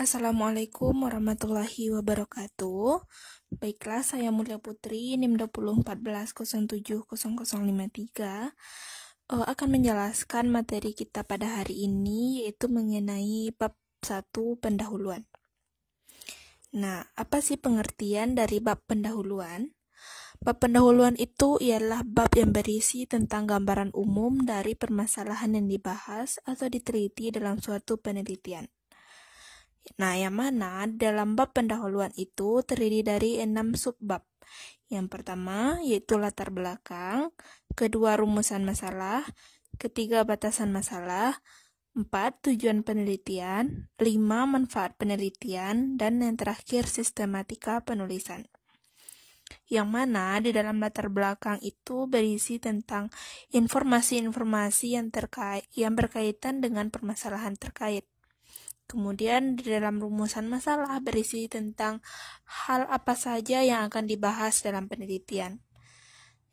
Assalamualaikum warahmatullahi wabarakatuh. Baiklah, saya Mulia Putri, NIM 2014070053, akan menjelaskan materi kita pada hari ini, yaitu mengenai bab 1 pendahuluan. Nah, apa sih pengertian dari bab pendahuluan? Bab pendahuluan itu ialah bab yang berisi tentang gambaran umum dari permasalahan yang dibahas atau diteliti dalam suatu penelitian. Nah, yang mana dalam bab pendahuluan itu terdiri dari 6 subbab. Yang pertama yaitu latar belakang, kedua rumusan masalah, ketiga batasan masalah, 4 tujuan penelitian, 5 manfaat penelitian, dan yang terakhir sistematika penulisan. Yang mana di dalam latar belakang itu berisi tentang informasi-informasi yang berkaitan dengan permasalahan terkait. Kemudian di dalam rumusan masalah berisi tentang hal apa saja yang akan dibahas dalam penelitian.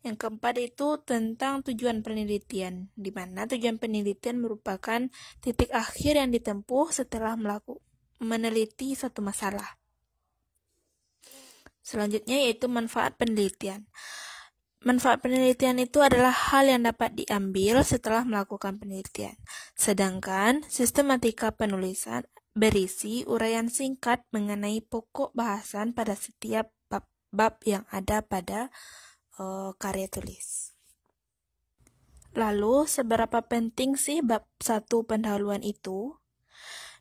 Yang keempat itu tentang tujuan penelitian, di mana tujuan penelitian merupakan titik akhir yang ditempuh setelah meneliti suatu masalah. Selanjutnya yaitu manfaat penelitian. Manfaat penelitian itu adalah hal yang dapat diambil setelah melakukan penelitian. Sedangkan sistematika penulisan berisi uraian singkat mengenai pokok bahasan pada setiap bab yang ada pada karya tulis. Lalu, seberapa penting sih bab 1 pendahuluan itu?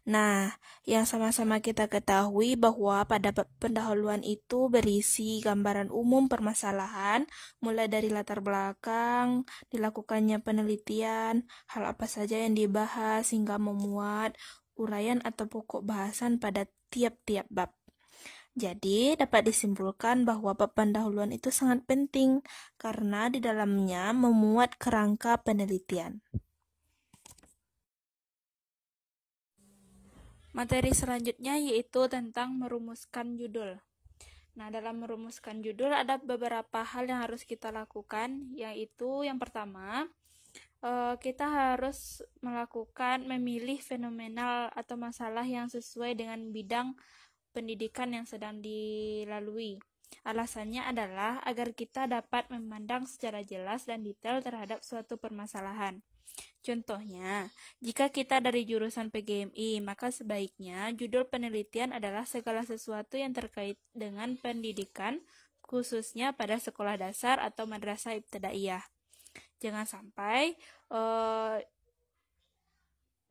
Nah, yang sama-sama kita ketahui bahwa pada bab pendahuluan itu berisi gambaran umum permasalahan, mulai dari latar belakang, dilakukannya penelitian, hal apa saja yang dibahas hingga memuat uraian atau pokok bahasan pada tiap-tiap bab. Jadi, dapat disimpulkan bahwa bab pendahuluan itu sangat penting karena di dalamnya memuat kerangka penelitian. Materi selanjutnya yaitu tentang merumuskan judul. Nah, dalam merumuskan judul ada beberapa hal yang harus kita lakukan, yaitu yang pertama, kita harus memilih fenomenal atau masalah yang sesuai dengan bidang pendidikan yang sedang dilalui. Alasannya adalah agar kita dapat memandang secara jelas dan detail terhadap suatu permasalahan. Contohnya, jika kita dari jurusan PGMI, maka sebaiknya judul penelitian adalah segala sesuatu yang terkait dengan pendidikan, khususnya pada sekolah dasar atau madrasah ibtidaiyah. Jangan sampai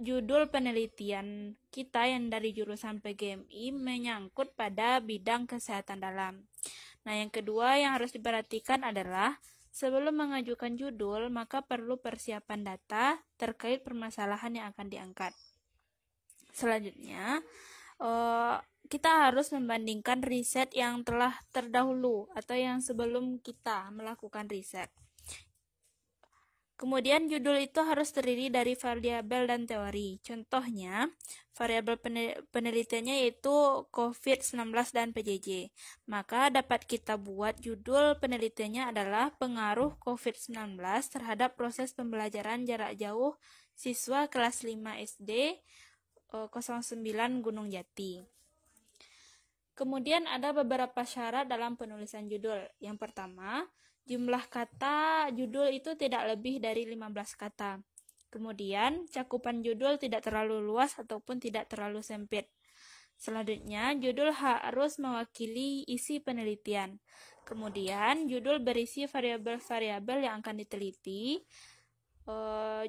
judul penelitian kita yang dari jurusan PGMI menyangkut pada bidang kesehatan dalam. Nah, yang kedua yang harus diperhatikan adalah sebelum mengajukan judul, maka perlu persiapan data terkait permasalahan yang akan diangkat. Selanjutnya, kita harus membandingkan riset yang telah terdahulu atau yang sebelum kita melakukan riset. Kemudian judul itu harus terdiri dari variabel dan teori. Contohnya, variabel penelitiannya yaitu COVID-19 dan PJJ. Maka dapat kita buat judul penelitiannya adalah pengaruh COVID-19 terhadap proses pembelajaran jarak jauh siswa kelas 5 SD 09 Gunung Jati. Kemudian ada beberapa syarat dalam penulisan judul. Yang pertama, jumlah kata judul itu tidak lebih dari 15 kata. Kemudian, cakupan judul tidak terlalu luas ataupun tidak terlalu sempit. Selanjutnya, judul harus mewakili isi penelitian. Kemudian, judul berisi variabel-variabel yang akan diteliti.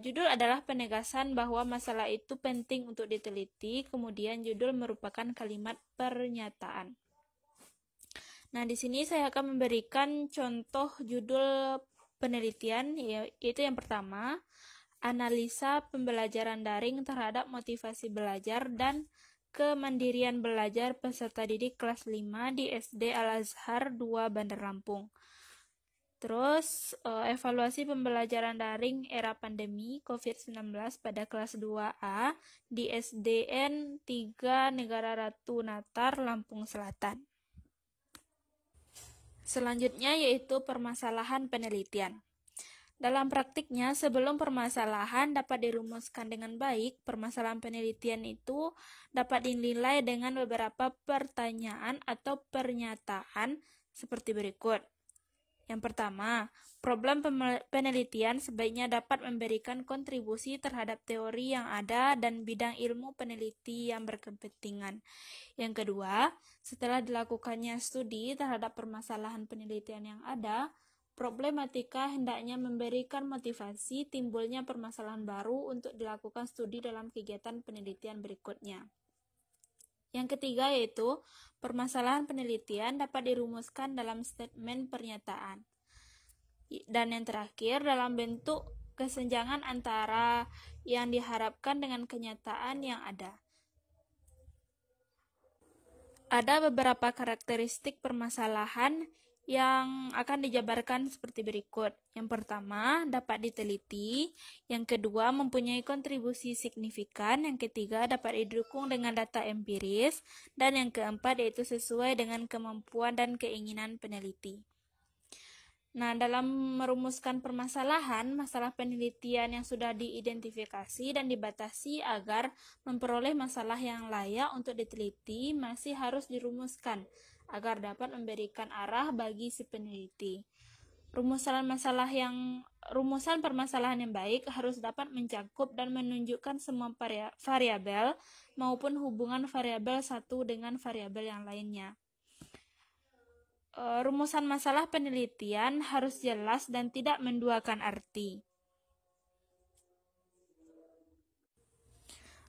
Judul adalah penegasan bahwa masalah itu penting untuk diteliti. Kemudian, judul merupakan kalimat pernyataan. Nah, di sini saya akan memberikan contoh judul penelitian, yaitu yang pertama, analisa pembelajaran daring terhadap motivasi belajar dan kemandirian belajar peserta didik kelas 5 di SD Al-Azhar 2 Bandar Lampung. Terus, evaluasi pembelajaran daring era pandemi COVID-19 pada kelas 2A di SDN 3 Negara Ratu Natar, Lampung Selatan. Selanjutnya yaitu permasalahan penelitian. Dalam praktiknya, sebelum permasalahan dapat dirumuskan dengan baik, permasalahan penelitian itu dapat dinilai dengan beberapa pertanyaan atau pernyataan seperti berikut. Yang pertama, problem penelitian sebaiknya dapat memberikan kontribusi terhadap teori yang ada dan bidang ilmu peneliti yang berkepentingan. Yang kedua, setelah dilakukannya studi terhadap permasalahan penelitian yang ada, problematika hendaknya memberikan motivasi timbulnya permasalahan baru untuk dilakukan studi dalam kegiatan penelitian berikutnya. Yang ketiga yaitu, permasalahan penelitian dapat dirumuskan dalam statement pernyataan. Dan yang terakhir, dalam bentuk kesenjangan antara yang diharapkan dengan kenyataan yang ada. Ada beberapa karakteristik permasalahan yang akan dijabarkan seperti berikut. Yang pertama, dapat diteliti. Yang kedua, mempunyai kontribusi signifikan. Yang ketiga, dapat didukung dengan data empiris. Dan yang keempat, yaitu sesuai dengan kemampuan dan keinginan peneliti. Nah, dalam merumuskan permasalahan, masalah penelitian yang sudah diidentifikasi dan dibatasi agar memperoleh masalah yang layak untuk diteliti masih harus dirumuskan agar dapat memberikan arah bagi si peneliti. Rumusan permasalahan yang baik harus dapat mencakup dan menunjukkan semua variabel maupun hubungan variabel satu dengan variabel yang lainnya. Rumusan masalah penelitian harus jelas dan tidak menduakan arti.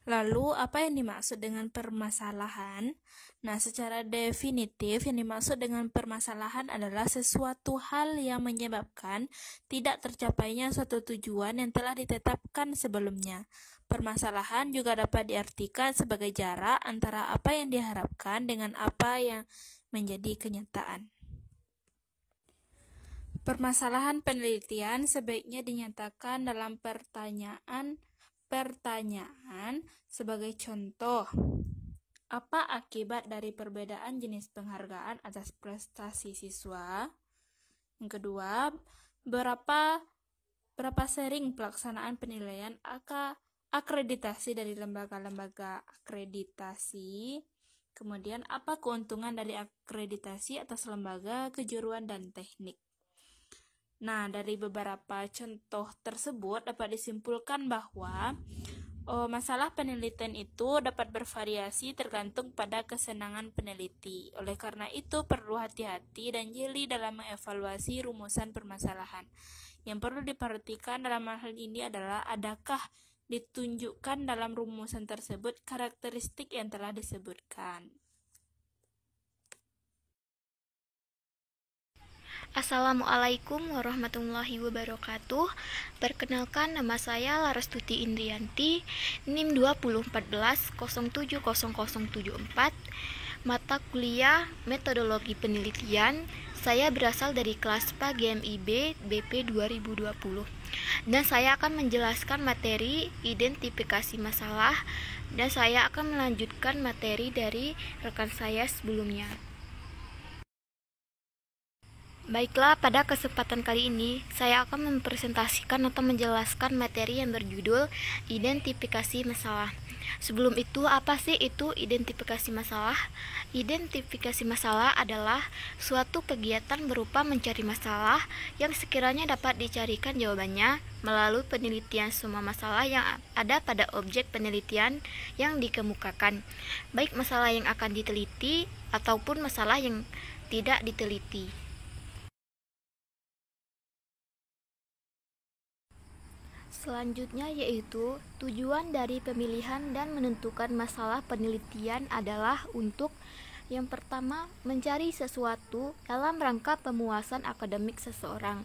Lalu, apa yang dimaksud dengan permasalahan? Nah, secara definitif, yang dimaksud dengan permasalahan adalah sesuatu hal yang menyebabkan tidak tercapainya suatu tujuan yang telah ditetapkan sebelumnya. Permasalahan juga dapat diartikan sebagai jarak antara apa yang diharapkan dengan apa yang menjadi kenyataan. Permasalahan penelitian sebaiknya dinyatakan dalam pertanyaan sebagai contoh. Apa akibat dari perbedaan jenis penghargaan atas prestasi siswa? Yang kedua, berapa sering pelaksanaan penilaian akreditasi dari lembaga-lembaga akreditasi? Kemudian, apa keuntungan dari akreditasi atas lembaga, kejuruan, dan teknik? Nah, dari beberapa contoh tersebut dapat disimpulkan bahwa masalah penelitian itu dapat bervariasi tergantung pada kesenangan peneliti. Oleh karena itu, perlu hati-hati dan jeli dalam mengevaluasi rumusan permasalahan. Yang perlu diperhatikan dalam hal ini adalah adakah ditunjukkan dalam rumusan tersebut karakteristik yang telah disebutkan. Assalamualaikum warahmatullahi wabarakatuh. Perkenalkan, nama saya Larastuti Indrianti, NIM 2014-070074, mata kuliah Metodologi Penelitian. Saya berasal dari kelas PA GMIB BP 2020. Dan saya akan menjelaskan materi identifikasi masalah, dan saya akan melanjutkan materi dari rekan saya sebelumnya. Baiklah, pada kesempatan kali ini saya akan mempresentasikan atau menjelaskan materi yang berjudul identifikasi masalah. Sebelum itu, apa sih itu identifikasi masalah? Identifikasi masalah adalah suatu kegiatan berupa mencari masalah yang sekiranya dapat dicarikan jawabannya melalui penelitian semua masalah yang ada pada objek penelitian yang dikemukakan, baik masalah yang akan diteliti ataupun masalah yang tidak diteliti. Selanjutnya yaitu tujuan dari pemilihan dan menentukan masalah penelitian adalah untuk yang pertama, mencari sesuatu dalam rangka pemuasan akademik seseorang.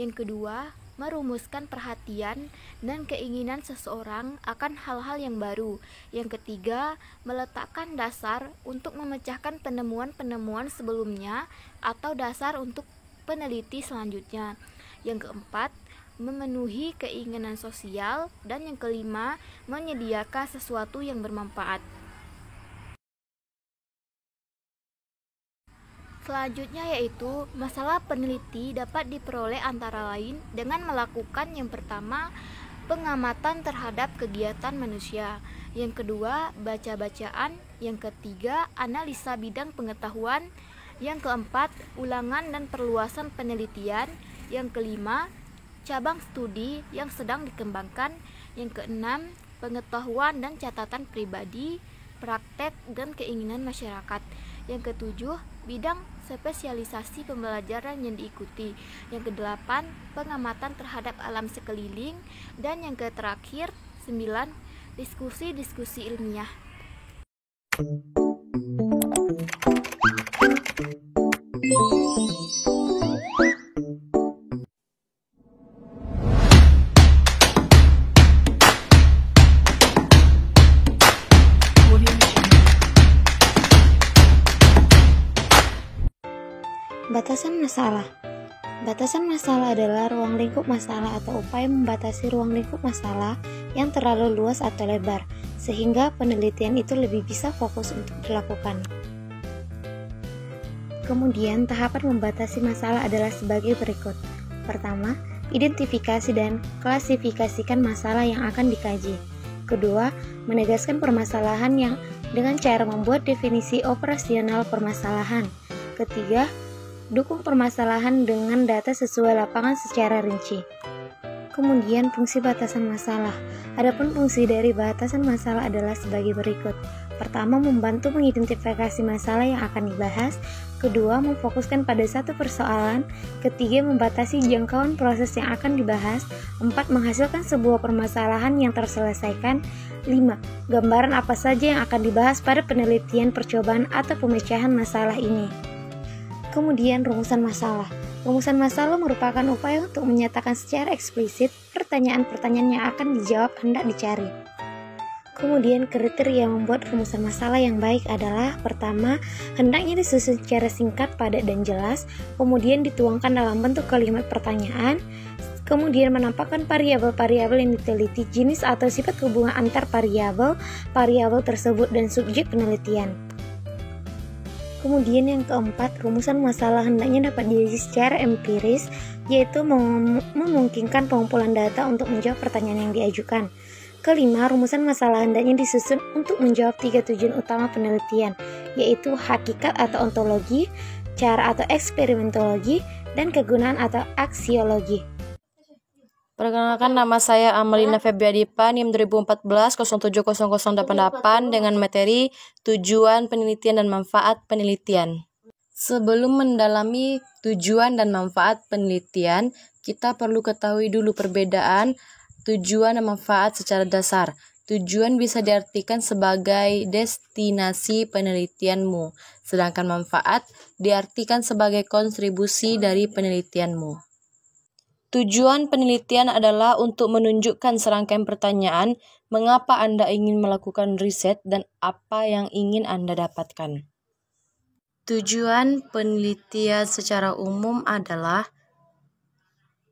Yang kedua, merumuskan perhatian dan keinginan seseorang akan hal-hal yang baru. Yang ketiga, meletakkan dasar untuk memecahkan penemuan-penemuan sebelumnya atau dasar untuk peneliti selanjutnya. Yang keempat, memenuhi keinginan sosial, dan yang kelima, menyediakan sesuatu yang bermanfaat. Selanjutnya yaitu masalah peneliti dapat diperoleh antara lain dengan melakukan yang pertama pengamatan terhadap kegiatan manusia, yang kedua baca-bacaan, yang ketiga analisa bidang pengetahuan, yang keempat ulangan dan perluasan penelitian, yang kelima cabang studi yang sedang dikembangkan, yang keenam pengetahuan dan catatan pribadi, praktek dan keinginan masyarakat, yang ketujuh bidang spesialisasi pembelajaran yang diikuti, yang kedelapan pengamatan terhadap alam sekeliling, dan yang terakhir 9 diskusi-diskusi ilmiah. Batasan masalah. Batasan masalah adalah ruang lingkup masalah atau upaya membatasi ruang lingkup masalah yang terlalu luas atau lebar, sehingga penelitian itu lebih bisa fokus untuk dilakukan. Kemudian, tahapan membatasi masalah adalah sebagai berikut. Pertama, identifikasi dan klasifikasikan masalah yang akan dikaji. Kedua, menegaskan permasalahan yang dengan cara membuat definisi operasional permasalahan. Ketiga, dukung permasalahan dengan data sesuai lapangan secara rinci. Kemudian fungsi batasan masalah. Adapun fungsi dari batasan masalah adalah sebagai berikut. Pertama, membantu mengidentifikasi masalah yang akan dibahas. Kedua, memfokuskan pada satu persoalan. Ketiga, membatasi jangkauan proses yang akan dibahas. Empat, menghasilkan sebuah permasalahan yang terselesaikan. 5. Gambaran apa saja yang akan dibahas pada penelitian percobaan atau pemecahan masalah ini. Kemudian rumusan masalah. Rumusan masalah merupakan upaya untuk menyatakan secara eksplisit pertanyaan-pertanyaan yang akan dijawab hendak dicari. Kemudian kriteria membuat rumusan masalah yang baik adalah: pertama, hendaknya disusun secara singkat, padat, dan jelas, kemudian dituangkan dalam bentuk kalimat pertanyaan, kemudian menampakkan variabel-variabel yang diteliti, jenis atau sifat hubungan antar variabel tersebut, dan subjek penelitian. Kemudian yang keempat, rumusan masalah hendaknya dapat diuji secara empiris, yaitu memungkinkan pengumpulan data untuk menjawab pertanyaan yang diajukan. Kelima, rumusan masalah hendaknya disusun untuk menjawab 3 tujuan utama penelitian, yaitu hakikat atau ontologi, cara atau eksperimentologi, dan kegunaan atau aksiologi. Perkenalkan, nama saya Amelina Febriadipa, NIM 2014-070088 dengan materi tujuan penelitian dan manfaat penelitian. Sebelum mendalami tujuan dan manfaat penelitian, kita perlu ketahui dulu perbedaan tujuan dan manfaat secara dasar. Tujuan bisa diartikan sebagai destinasi penelitianmu, sedangkan manfaat diartikan sebagai kontribusi dari penelitianmu. Tujuan penelitian adalah untuk menunjukkan serangkaian pertanyaan mengapa Anda ingin melakukan riset dan apa yang ingin Anda dapatkan. Tujuan penelitian secara umum adalah: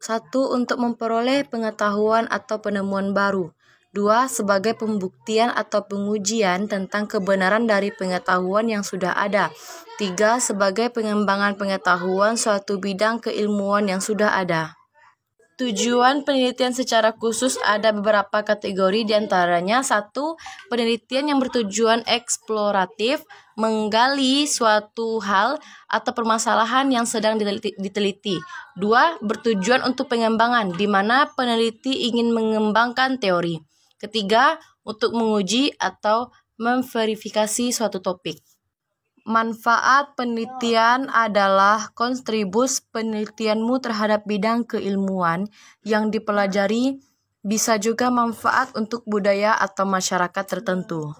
1. Untuk memperoleh pengetahuan atau penemuan baru. 2. Sebagai pembuktian atau pengujian tentang kebenaran dari pengetahuan yang sudah ada. 3. Sebagai pengembangan pengetahuan suatu bidang keilmuan yang sudah ada. Tujuan penelitian secara khusus ada beberapa kategori, diantaranya: 1. Penelitian yang bertujuan eksploratif, menggali suatu hal atau permasalahan yang sedang diteliti. 2. Bertujuan untuk pengembangan, di mana peneliti ingin mengembangkan teori. Ketiga, untuk menguji atau memverifikasi suatu topik. Manfaat penelitian adalah kontribus penelitianmu terhadap bidang keilmuan yang dipelajari, bisa juga manfaat untuk budaya atau masyarakat tertentu.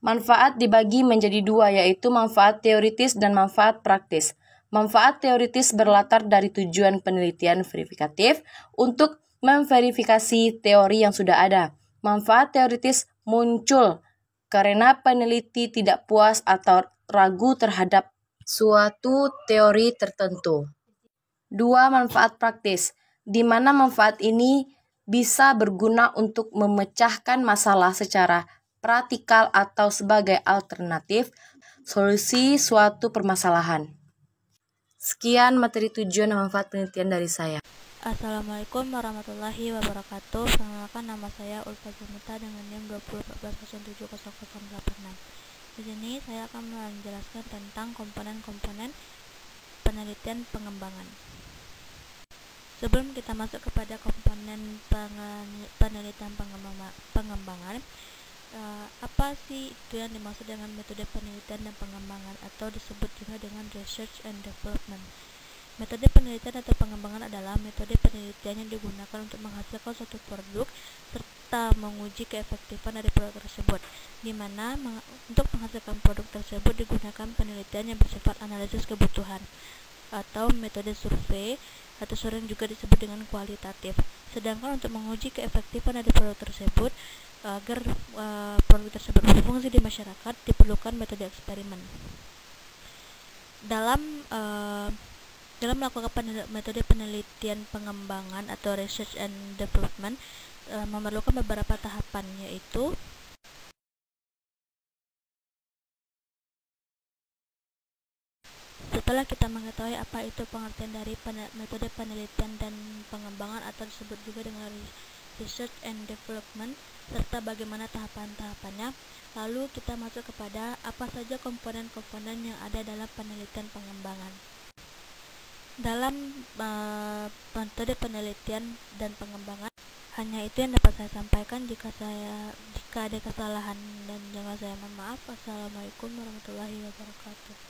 Manfaat dibagi menjadi 2, yaitu manfaat teoritis dan manfaat praktis. Manfaat teoritis berlatar dari tujuan penelitian verifikatif untuk memverifikasi teori yang sudah ada. Manfaat teoritis muncul karena peneliti tidak puas atau ragu terhadap suatu teori tertentu. 2. Manfaat praktis, di mana manfaat ini bisa berguna untuk memecahkan masalah secara praktikal atau sebagai alternatif solusi suatu permasalahan. Sekian materi tujuan dan manfaat penelitian dari saya. Assalamualaikum warahmatullahi wabarakatuh. Perkenalkan, nama saya Ulfa Jumita dengan NIM 2014070086. Di sini saya akan menjelaskan tentang komponen-komponen penelitian pengembangan. Sebelum kita masuk kepada komponen penelitian pengembangan, apa sih itu yang dimaksud dengan metode penelitian dan pengembangan, atau disebut juga dengan research and development? Metode penelitian atau pengembangan adalah metode penelitian yang digunakan untuk menghasilkan suatu produk serta menguji keefektifan dari produk tersebut, di mana untuk menghasilkan produk tersebut digunakan penelitian yang bersifat analisis kebutuhan atau metode survei, atau sering juga disebut dengan kualitatif. Sedangkan untuk menguji keefektifan dari produk tersebut agar produk tersebut berfungsi di masyarakat diperlukan metode eksperimen. Dalam melakukan metode penelitian pengembangan atau research and development memerlukan beberapa tahapan, yaitu setelah kita mengetahui apa itu pengertian dari metode penelitian dan pengembangan atau disebut juga dengan research and development serta bagaimana tahapan-tahapannya, lalu kita masuk kepada apa saja komponen-komponen yang ada dalam penelitian pengembangan. Dalam metode penelitian dan pengembangan, hanya itu yang dapat saya sampaikan. Jika ada kesalahan dan jangan saya mohon maaf. Assalamualaikum warahmatullahi wabarakatuh.